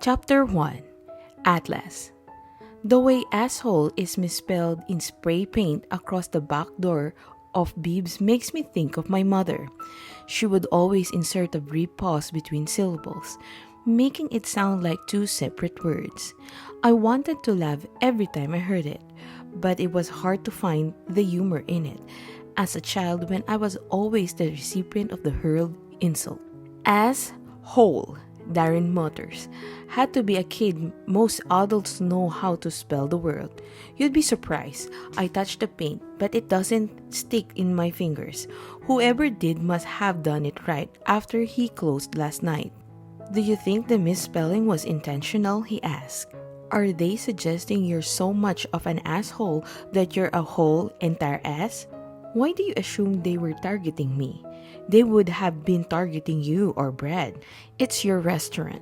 Chapter 1 Atlas. The way asshole is misspelled in spray paint across the back door of Bibs makes me think of my mother. She would always insert a brief pause between syllables, making it sound like two separate words. I wanted to laugh every time I heard it, but it was hard to find the humor in it as a child when I was always the recipient of the hurled insult. Asshole, Darren mutters. Had to be a kid. Most adults know how to spell the word. You'd be surprised. I touched the paint, but it doesn't stick in my fingers. Whoever did must have done it right after he closed last night. Do you think the misspelling was intentional? He asked. Are they suggesting you're so much of an asshole that you're a whole entire ass? Why do you assume they were targeting me? They would have been targeting you or Brad. It's your restaurant.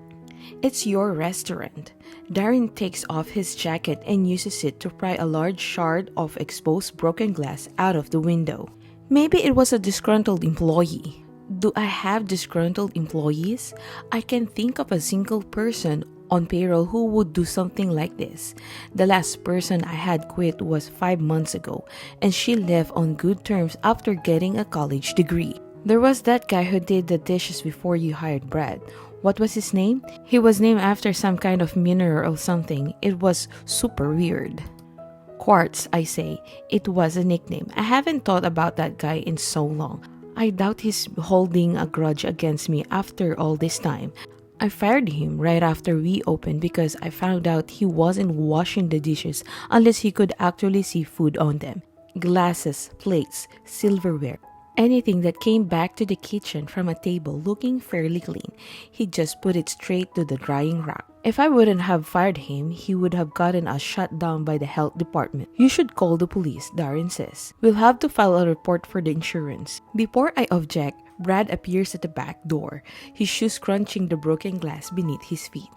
It's your restaurant. Darren takes off his jacket and uses it to pry a large shard of exposed broken glass out of the window. Maybe it was a disgruntled employee. Do I have disgruntled employees? I can think of a single person on payroll who would do something like this. The last person I had quit was 5 months ago, and she left on good terms after getting a college degree. There was that guy who did the dishes before you hired Brad. What was his name? He was named after some kind of mineral or something. It was super weird. Quartz, I say. It was a nickname. I haven't thought about that guy in so long. I doubt he's holding a grudge against me after all this time. I fired him right after we opened because I found out he wasn't washing the dishes unless he could actually see food on them. Glasses, plates, silverware. Anything that came back to the kitchen from a table looking fairly clean, he just put it straight to the drying rack. If I wouldn't have fired him, he would have gotten us shut down by the health department. You should call the police, Darren says. We'll have to file a report for the insurance. Before I object, Brad appears at the back door, his shoes crunching the broken glass beneath his feet.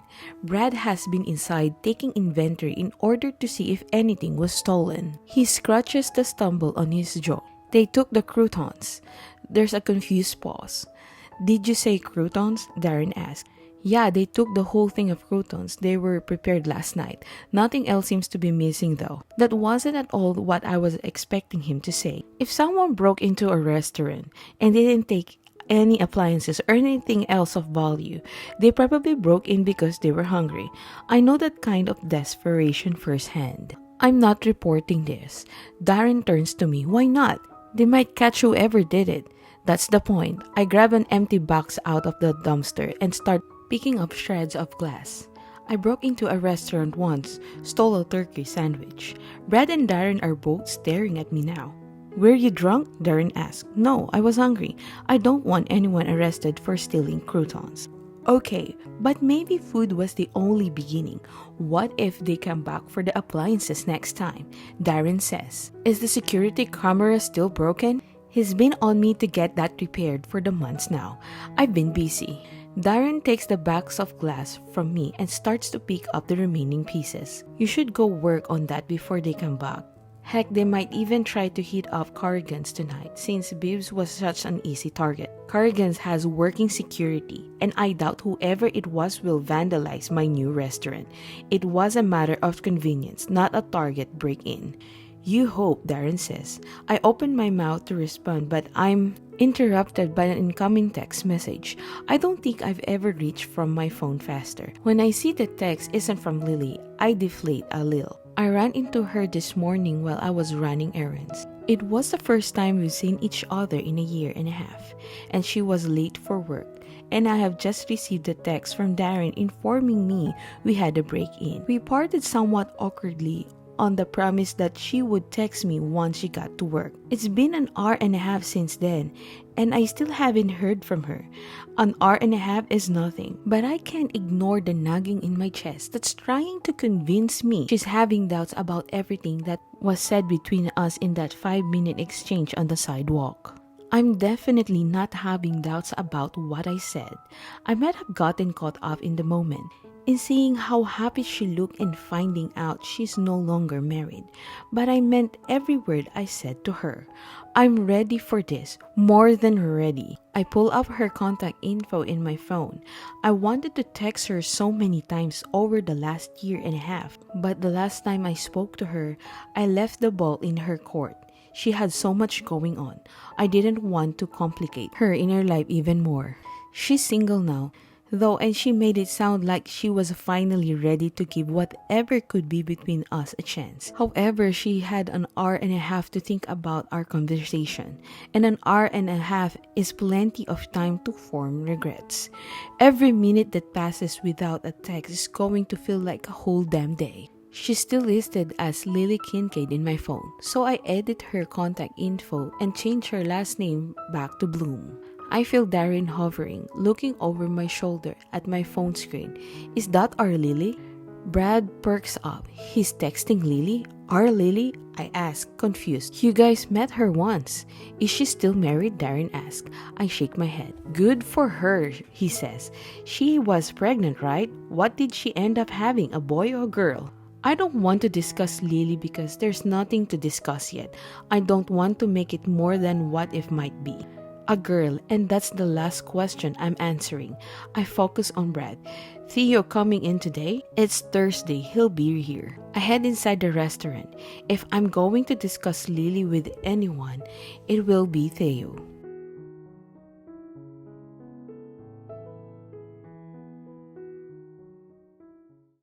Brad has been inside taking inventory in order to see if anything was stolen. He scratches the stumble on his jaw. They took the croutons. There's a confused pause. Did you say croutons? Darren asked. Yeah, they took the whole thing of croutons. They were prepared last night. Nothing else seems to be missing though. That wasn't at all what I was expecting him to say. If someone broke into a restaurant and they didn't take any appliances or anything else of value, they probably broke in because they were hungry. I know that kind of desperation firsthand. I'm not reporting this. Darren turns to me. Why not? They might catch whoever did it. That's the point. I grab an empty box out of the dumpster and start picking up shreds of glass. I broke into a restaurant once, stole a turkey sandwich. Brad and Darren are both staring at me now. Were you drunk? Darren asked. No, I was hungry. I don't want anyone arrested for stealing croutons. Okay, but maybe food was the only beginning. What if they come back for the appliances next time? Darren says. Is the security camera still broken? He's been on me to get that repaired for the months now. I've been busy. Darren takes the box of glass from me and starts to pick up the remaining pieces. You should go work on that before they come back. Heck, they might even try to hit off Corrigan's tonight since Bibbs was such an easy target. Corrigan's has working security, and I doubt whoever it was will vandalize my new restaurant. It was a matter of convenience, not a target break-in. You hope, Darren says. I open my mouth to respond, but I'm interrupted by an incoming text message. I don't think I've ever reached from my phone faster. When I see the text isn't from Lily, I deflate a little. I ran into her this morning while I was running errands. It was the first time we've seen each other in a year and a half, and she was late for work, and I have just received a text from Darren informing me we had a break-in. We parted somewhat awkwardly on the promise that she would text me once she got to work. It's been an hour and a half since then, and I still haven't heard from her. An hour and a half is nothing, but I can't ignore the nagging in my chest that's trying to convince me she's having doubts about everything that was said between us in that 5-minute exchange on the sidewalk. I'm definitely not having doubts about what I said. I might have gotten caught up in the moment. in seeing how happy she looked and finding out she's no longer married. But I meant every word I said to her. I'm ready for this, more than ready. I pull up her contact info in my phone. I wanted to text her so many times over the last year and a half, but the last time I spoke to her, I left the ball in her court. She had so much going on. I didn't want to complicate her inner life even more. She's single now, though, and she made it sound like she was finally ready to give whatever could be between us a chance. However, she had an hour and a half to think about our conversation, and an hour and a half is plenty of time to form regrets. Every minute that passes without a text is going to feel like a whole damn day. She's still listed as Lily Kincaid in my phone, so I edit her contact info and change her last name back to Bloom. I feel Darren hovering, looking over my shoulder at my phone screen. Is that our Lily? Brad perks up. He's texting Lily? Our Lily? I ask, confused. You guys met her once. Is she still married? Darren asks. I shake my head. Good for her, he says. She was pregnant, right? What did she end up having, a boy or girl? I don't want to discuss Lily because there's nothing to discuss yet. I don't want to make it more than what if might be. A girl, and that's the last question I'm answering. I focus on Brad. Theo coming in today? It's Thursday, he'll be here. I head inside the restaurant. If I'm going to discuss Lily with anyone, it will be Theo.